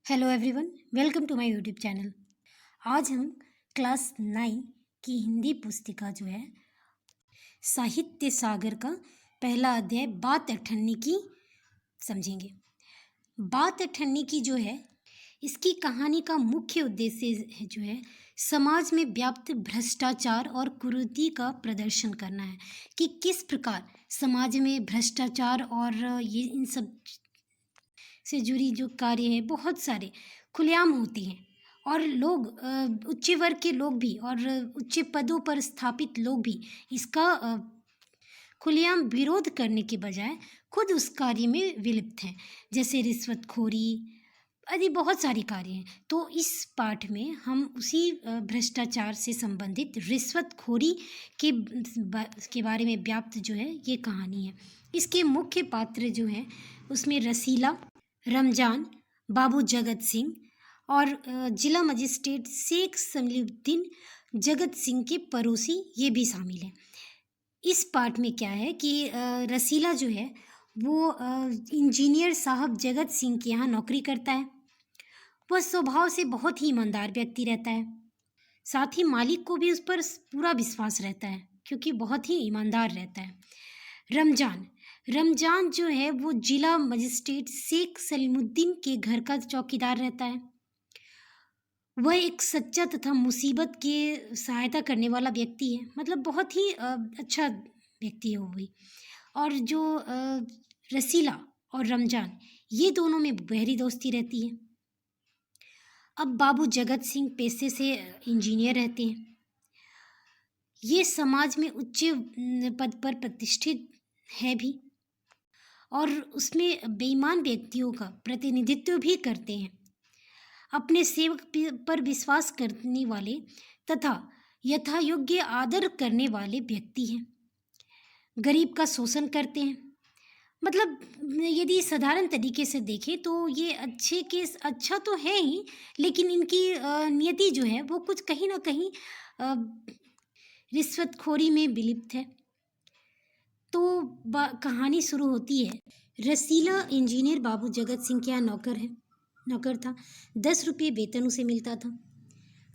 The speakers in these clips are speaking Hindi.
Hello everyone, welcome to my YouTube channel. आज हम क्लास 9 की हिंदी पुस्तिका जो है साहित्य सागर का पहला अध्याय बात अठन्नी की समझेंगे। बात अठन्नी की जो है इसकी कहानी का मुख्य उद्देश्य जो है समाज में व्याप्त भ्रष्टाचार और कुरीति का प्रदर्शन करना है कि किस प्रकार समाज में भ्रष्टाचार और ये इन सब से जुड़ी जो कार्य है बहुत सारे खुलेआम होती हैं और लोग उच्च वर्ग के लोग भी और उच्च पदों पर स्थापित लोग भी इसका खुलेआम विरोध करने के बजाय खुद उस कार्य में विलिप्त हैं, जैसे रिश्वतखोरी आदि बहुत सारे कार्य हैं। तो इस पाठ में हम उसी भ्रष्टाचार से संबंधित रिश्वतखोरी के बारे में व्याप्त जो है ये कहानी है। इसके मुख्य पात्र जो हैं उसमें रसीला, रमजान, बाबू जगत सिंह और जिला मजिस्ट्रेट शेख सलीमुद्दीन जगत सिंह के पड़ोसी ये भी शामिल हैं। इस पार्ट में क्या है कि रसीला जो है वो इंजीनियर साहब जगत सिंह के यहाँ नौकरी करता है। वह स्वभाव से बहुत ही ईमानदार व्यक्ति रहता है, साथ ही मालिक को भी उस पर पूरा विश्वास रहता है क्योंकि बहुत ही ईमानदार रहता है। रमजान जो है वो जिला मजिस्ट्रेट शेख सलीमुद्दीन के घर का चौकीदार रहता है। वह एक सच्चा तथा मुसीबत के सहायता करने वाला व्यक्ति है, मतलब बहुत ही अच्छा व्यक्ति है वो भी। और जो रसीला और रमजान ये दोनों में गहरी दोस्ती रहती है। अब बाबू जगत सिंह पेशे से इंजीनियर रहते हैं। ये समाज में उच्च पद पर प्रतिष्ठित है भी और उसमें बेईमान व्यक्तियों का प्रतिनिधित्व भी करते हैं। अपने सेवक पर विश्वास करने वाले तथा यथायोग्य आदर करने वाले व्यक्ति हैं। गरीब का शोषण करते हैं, मतलब यदि साधारण तरीके से देखें तो ये अच्छा तो है ही, लेकिन इनकी नियति जो है वो कुछ कहीं ना कहीं रिश्वतखोरी में विलिप्त है। तो कहानी शुरू होती है। रसीला इंजीनियर बाबू जगत सिंह के यहाँ नौकर था। 10 रुपये वेतन उसे मिलता था।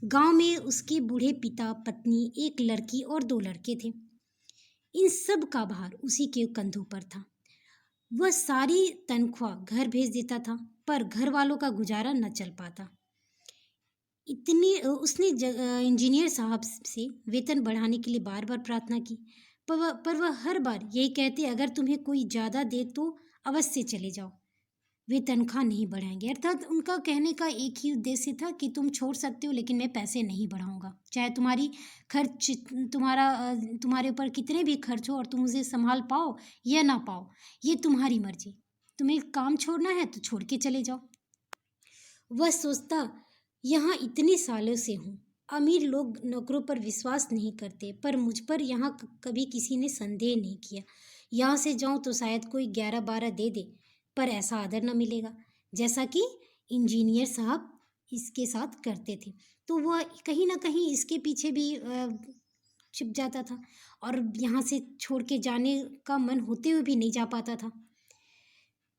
गांव में उसके बूढ़े पिता, पत्नी, एक लड़की और 2 लड़के थे। इन सब का भार उसी के कंधों पर था। वह सारी तनख्वाह घर भेज देता था, पर घर वालों का गुजारा न चल पाता। उसने इंजीनियर साहब से वेतन बढ़ाने के लिए बार बार प्रार्थना की, पर वह हर बार यही कहते, अगर तुम्हें कोई ज़्यादा दे तो अवश्य चले जाओ, वे तनख्वाह नहीं बढ़ाएंगे। अर्थात उनका कहने का एक ही उद्देश्य था कि तुम छोड़ सकते हो लेकिन मैं पैसे नहीं बढ़ाऊंगा, चाहे तुम्हारे ऊपर कितने भी खर्च हो और तुम उसे संभाल पाओ या ना पाओ, ये तुम्हारी मर्जी। तुम्हें काम छोड़ना है तो छोड़ के चले जाओ। वह सोचता, यहाँ इतने सालों से हूँ, अमीर लोग नौकरों पर विश्वास नहीं करते, पर मुझ पर यहाँ कभी किसी ने संदेह नहीं किया। यहाँ से जाऊँ तो शायद कोई 11-12 दे दे, पर ऐसा आदर न मिलेगा जैसा कि इंजीनियर साहब इसके साथ करते थे। तो वह कहीं ना कहीं इसके पीछे भी छिप जाता था और यहाँ से छोड़ के जाने का मन होते हुए भी नहीं जा पाता था।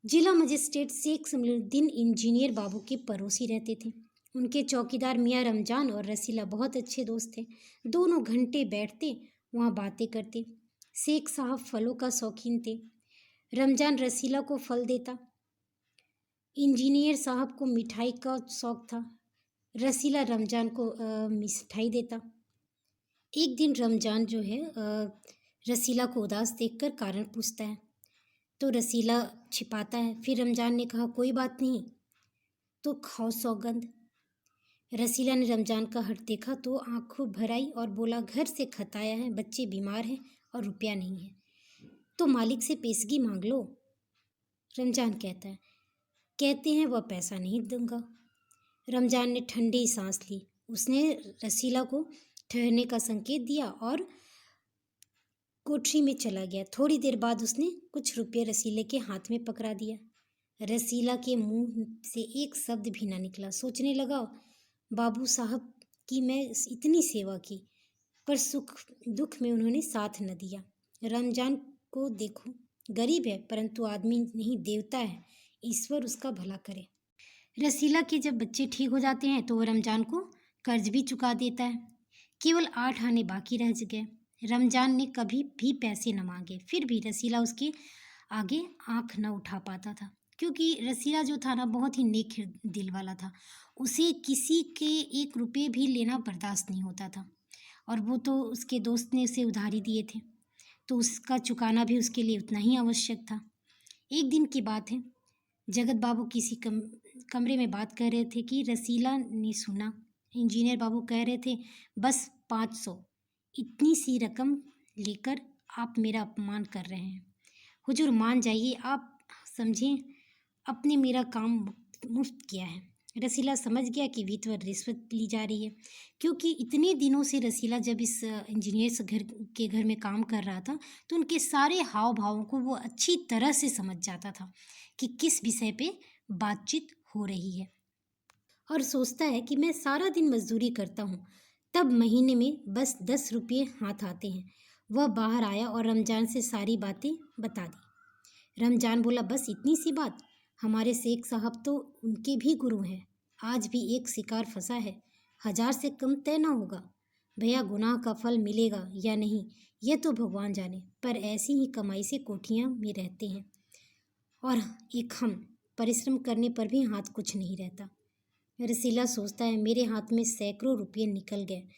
जिला मजिस्ट्रेट शेख सलीमुद्दीन इंजीनियर बाबू के पड़ोसी रहते थे। उनके चौकीदार मियाँ रमजान और रसीला बहुत अच्छे दोस्त थे। दोनों घंटे बैठते वहाँ बातें करते। शेख साहब फलों का शौकीन थे। रमजान रसीला को फल देता। इंजीनियर साहब को मिठाई का शौक था। रसीला रमजान को मिठाई देता। एक दिन रमजान जो है रसीला को उदास देखकर कारण पूछता है, तो रसीला छिपाता है। फिर रमजान ने कहा, कोई बात नहीं, तो खाओ सौगंध। रसीला ने रमजान का हट देखा तो आंखों भर आई और बोला, घर से खत आया है, बच्चे बीमार हैं और रुपया नहीं है, तो मालिक से पेशगी मांग लो। रमजान कहते हैं वह पैसा नहीं दूंगा। रमजान ने ठंडी सांस ली। उसने रसीला को ठहरने का संकेत दिया और कोठरी में चला गया। थोड़ी देर बाद उसने कुछ रुपये रसीले के हाथ में पकड़ा दिया। रसीला के मुंह से एक शब्द भी ना निकला। सोचने लगा, बाबू साहब की मैं इतनी सेवा की, पर सुख दुख में उन्होंने साथ न दिया। रमजान को देखो, गरीब है परंतु आदमी नहीं देवता है, ईश्वर उसका भला करे। रसीला के जब बच्चे ठीक हो जाते हैं तो वो रमजान को कर्ज भी चुका देता है। केवल 8 आने बाकी रह गए। रमजान ने कभी भी पैसे न मांगे, फिर भी रसीला उसके आगे आंख न उठा पाता था, क्योंकि रसीला जो था ना बहुत ही नेक दिल वाला था। उसे किसी के 1 रुपये भी लेना बर्दाश्त नहीं होता था, और वो तो उसके दोस्त ने उसे उधारी दिए थे, तो उसका चुकाना भी उसके लिए उतना ही आवश्यक था। एक दिन की बात है, जगत बाबू किसी कमरे में बात कर रहे थे कि रसीला ने सुना इंजीनियर बाबू कह रहे थे, बस 500, इतनी सी रकम लेकर आप मेरा अपमान कर रहे हैं। हुजूर मान जाइए, आप समझें अपने मेरा काम मुफ्त किया है। रसीला समझ गया कि विधवा रिश्वत ली जा रही है, क्योंकि इतने दिनों से रसीला जब इस इंजीनियर से घर में काम कर रहा था, तो उनके सारे हाव भावों को वो अच्छी तरह से समझ जाता था कि किस विषय पे बातचीत हो रही है, और सोचता है कि मैं सारा दिन मजदूरी करता हूँ, तब महीने में बस 10 रुपये हाथ आते हैं। वह बाहर आया और रमजान से सारी बातें बता दी। रमजान बोला, बस इतनी सी बात? हमारे शेख साहब तो उनके भी गुरु हैं। आज भी एक शिकार फंसा है, 1000 से कम तय ना होगा। भैया, गुनाह का फल मिलेगा या नहीं यह तो भगवान जाने, पर ऐसी ही कमाई से कोठियाँ में रहते हैं, और एक हम परिश्रम करने पर भी हाथ कुछ नहीं रहता। रसीला सोचता है, मेरे हाथ में सैकड़ों रुपये निकल गए,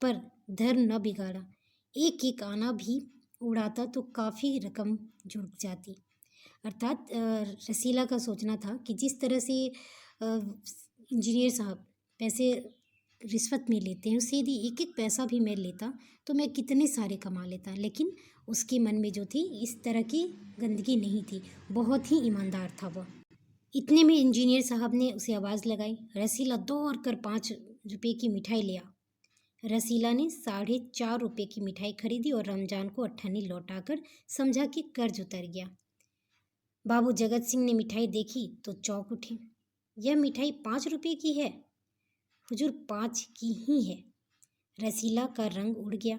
पर धर्म न बिगाड़ा। एक एक आना भी उड़ाता तो काफ़ी रकम जुड़ जाती। अर्थात रसीला का सोचना था कि जिस तरह से इंजीनियर साहब पैसे रिश्वत में लेते हैं, उससे यदि एक एक पैसा भी मैं लेता तो मैं कितने सारे कमा लेता। लेकिन उसके मन में जो थी, इस तरह की गंदगी नहीं थी, बहुत ही ईमानदार था वह। इतने में इंजीनियर साहब ने उसे आवाज़ लगाई, रसीला दौड़ कर 5 रुपये की मिठाई ले आ। रसीला ने 4.5 रुपये की मिठाई खरीदी और रमजान को अट्ठानी लौटाकर समझा कि कर्ज उतर गया। बाबू जगत सिंह ने मिठाई देखी तो चौंक उठे। यह मिठाई 5 रुपये की है? हुजूर, 5 की ही है। रसीला का रंग उड़ गया।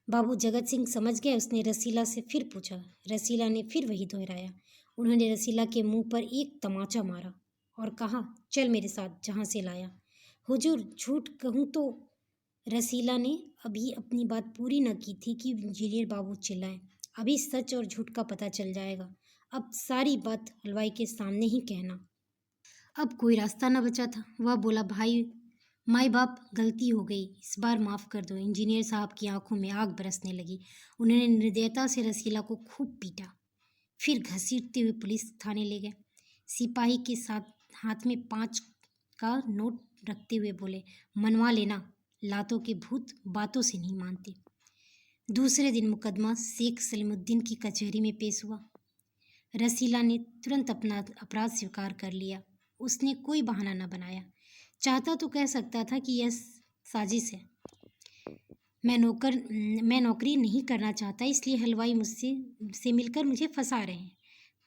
बाबू जगत सिंह समझ गए। उसने रसीला से फिर पूछा। रसीला ने फिर वही दोहराया। उन्होंने रसीला के मुंह पर एक तमाचा मारा और कहा, चल मेरे साथ जहाँ से लाया। हुजूर, झूठ कहूँ तो? रसीला ने अभी अपनी बात पूरी न की थी कि इंजीनियर बाबू चिल्लाए, अभी सच और झूठ का पता चल जाएगा। अब सारी बात हलवाई के सामने ही कहना। अब कोई रास्ता न बचा था। वह बोला, भाई, माई बाप, गलती हो गई, इस बार माफ़ कर दो। इंजीनियर साहब की आंखों में आग बरसने लगी। उन्होंने निर्दयता से रसीला को खूब पीटा, फिर घसीटते हुए पुलिस थाने ले गए। सिपाही के साथ हाथ में 5 का नोट रखते हुए बोले, मनवा लेना, लातों के भूत बातों से नहीं मानते। दूसरे दिन मुकदमा शेख सलीमुद्दीन की कचहरी में पेश हुआ। रसीला ने तुरंत अपना अपराध स्वीकार कर लिया। उसने कोई बहाना न बनाया। चाहता तो कह सकता था कि यह साजिश है, मैं नौकरी नहीं करना चाहता, इसलिए हलवाई मुझसे मिलकर मुझे फंसा रहे हैं।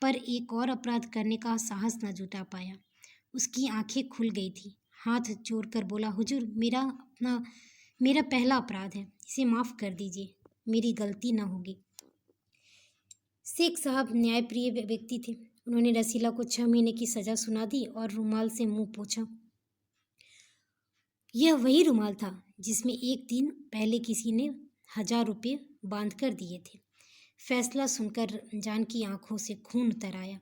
पर एक और अपराध करने का साहस न जुटा पाया। उसकी आंखें खुल गई थी। हाथ जोड़कर बोला, हुजूर, मेरा पहला अपराध है, इसे माफ़ कर दीजिए, मेरी गलती न होगी। शेख साहब न्यायप्रिय व्यक्ति थे। उन्होंने रसीला को 6 महीने की सज़ा सुना दी और रुमाल से मुंह पोंछा। यह वही रुमाल था जिसमें एक दिन पहले किसी ने 1000 रुपये बांध कर दिए थे। फैसला सुनकर रमजान की आंखों से खून उतर आया।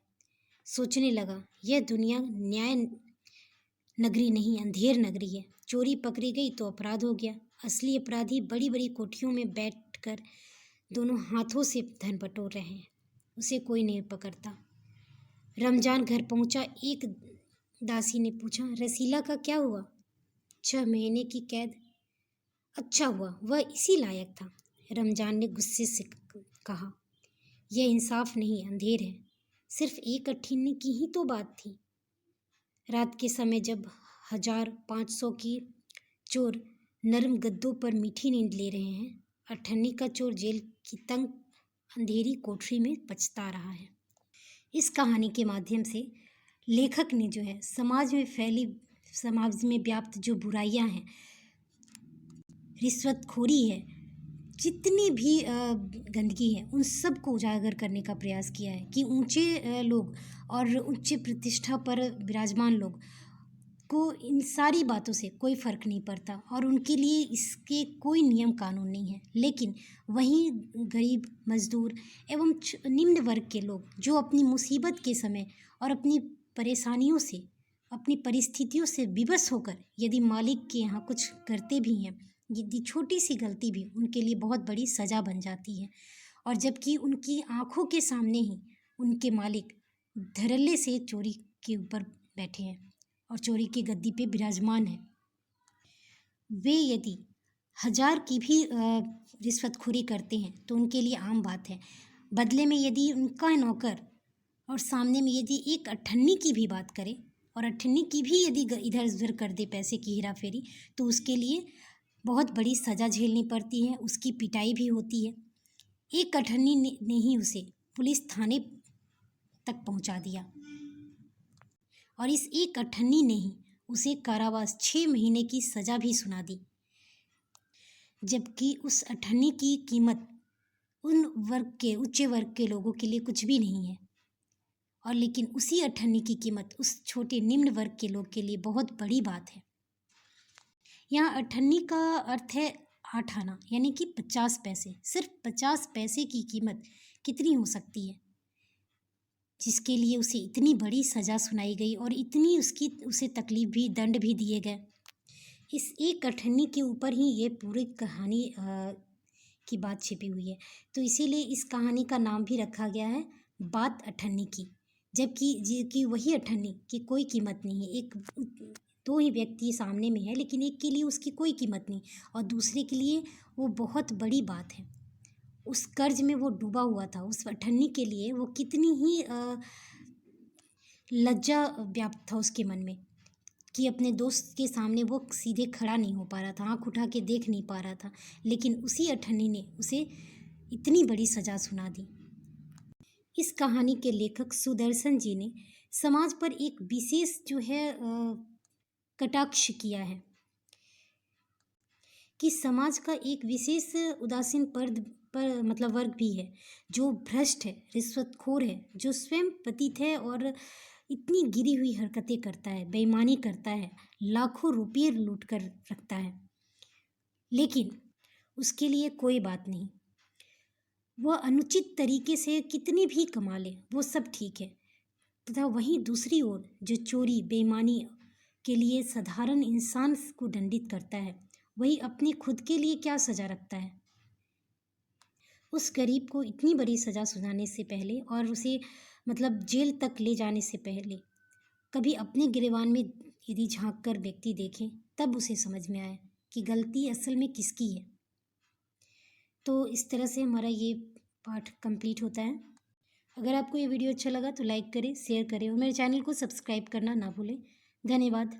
सोचने लगा, यह दुनिया न्याय नगरी नहीं, अंधेर नगरी है। चोरी पकड़ी गई तो अपराध हो गया। असली अपराधी बड़ी बड़ी कोठरियों में बैठकर दोनों हाथों से धन बटोर रहे हैं, उसे कोई नहीं पकड़ता। रमजान घर पहुंचा। एक दासी ने पूछा, रसीला का क्या हुआ? 6 महीने की कैद। अच्छा हुआ, वह इसी लायक था। रमजान ने गुस्से से कहा, यह इंसाफ नहीं, अंधेर है। सिर्फ एक अट्ठीनी की ही तो बात थी। रात के समय जब 1500 की चोर नरम गद्दों पर मीठी नींद ले रहे हैं, अठन्नी का चोर जेल की तंग अंधेरी कोठरी में पछता रहा है। इस कहानी के माध्यम से लेखक ने जो है समाज में व्याप्त जो बुराइयां हैं, रिश्वतखोरी है, जितनी भी गंदगी है उन सब को उजागर करने का प्रयास किया है कि ऊंचे लोग और उच्च प्रतिष्ठा पर विराजमान लोग को इन सारी बातों से कोई फ़र्क नहीं पड़ता और उनके लिए इसके कोई नियम कानून नहीं है। लेकिन वहीं गरीब मजदूर एवं निम्न वर्ग के लोग जो अपनी मुसीबत के समय और अपनी परेशानियों से, अपनी परिस्थितियों से विवश होकर यदि मालिक के यहाँ कुछ करते भी हैं, यदि छोटी सी गलती भी उनके लिए बहुत बड़ी सज़ा बन जाती है। और जबकि उनकी आँखों के सामने ही उनके मालिक धड़ल्ले से चोरी के ऊपर बैठे हैं और चोरी की गद्दी पे विराजमान है। वे यदि 1000 की भी रिश्वतखोरी करते हैं तो उनके लिए आम बात है। बदले में यदि उनका नौकर और सामने में यदि एक अठन्नी की भी बात करे और अठन्नी की भी यदि इधर उधर कर दे पैसे की हेरा फेरी, तो उसके लिए बहुत बड़ी सज़ा झेलनी पड़ती है, उसकी पिटाई भी होती है। एक अठन्नी ने ही उसे पुलिस थाने तक पहुंचा दिया और इस एक अठन्नी ने ही उसे कारावास 6 महीने की सज़ा भी सुना दी। जबकि उस अठन्नी की कीमत उन उच्च वर्ग के लोगों के लिए कुछ भी नहीं है, और लेकिन उसी अठन्नी की कीमत उस छोटे निम्न वर्ग के लोग के लिए बहुत बड़ी बात है। यहाँ अठन्नी का अर्थ है 8 आना, यानी कि 50 पैसे। सिर्फ 50 पैसे की कीमत कितनी हो सकती है, जिसके लिए उसे इतनी बड़ी सज़ा सुनाई गई और इतनी उसे तकलीफ भी, दंड भी दिए गए। इस एक अठन्नी के ऊपर ही ये पूरी कहानी की बात छिपी हुई है। तो इसीलिए इस कहानी का नाम भी रखा गया है बात अठन्नी की। जबकि वही अठन्नी की कोई कीमत नहीं है। एक दो ही व्यक्ति सामने में है, लेकिन एक के लिए उसकी कोई कीमत नहीं और दूसरे के लिए वो बहुत बड़ी बात है। उस कर्ज में वो डूबा हुआ था, उस अठन्नी के लिए वो कितनी ही लज्जा व्याप्त था उसके मन में कि अपने दोस्त के सामने वो सीधे खड़ा नहीं हो पा रहा था, आँख उठा के देख नहीं पा रहा था। लेकिन उसी अठन्नी ने उसे इतनी बड़ी सज़ा सुना दी। इस कहानी के लेखक सुदर्शन जी ने समाज पर एक विशेष जो है कटाक्ष किया है कि समाज का एक विशेष उदासीन मतलब वर्ग भी है जो भ्रष्ट है, रिश्वतखोर है, जो स्वयं पतित है और इतनी गिरी हुई हरकतें करता है, बेईमानी करता है, लाखों रुपये लूट कर रखता है, लेकिन उसके लिए कोई बात नहीं। वह अनुचित तरीके से कितनी भी कमा ले वो सब ठीक है, तथा वहीं दूसरी ओर जो चोरी बेईमानी के लिए साधारण इंसान को दंडित करता है, वही अपनी खुद के लिए क्या सज़ा रखता है। उस गरीब को इतनी बड़ी सज़ा सुनाने से पहले और उसे मतलब जेल तक ले जाने से पहले कभी अपने गिरेबान में यदि झांक कर व्यक्ति देखे, तब उसे समझ में आए कि गलती असल में किसकी है। तो इस तरह से हमारा ये पाठ कंप्लीट होता है। अगर आपको ये वीडियो अच्छा लगा तो लाइक करें, शेयर करें और मेरे चैनल को सब्सक्राइब करना ना भूलें। धन्यवाद।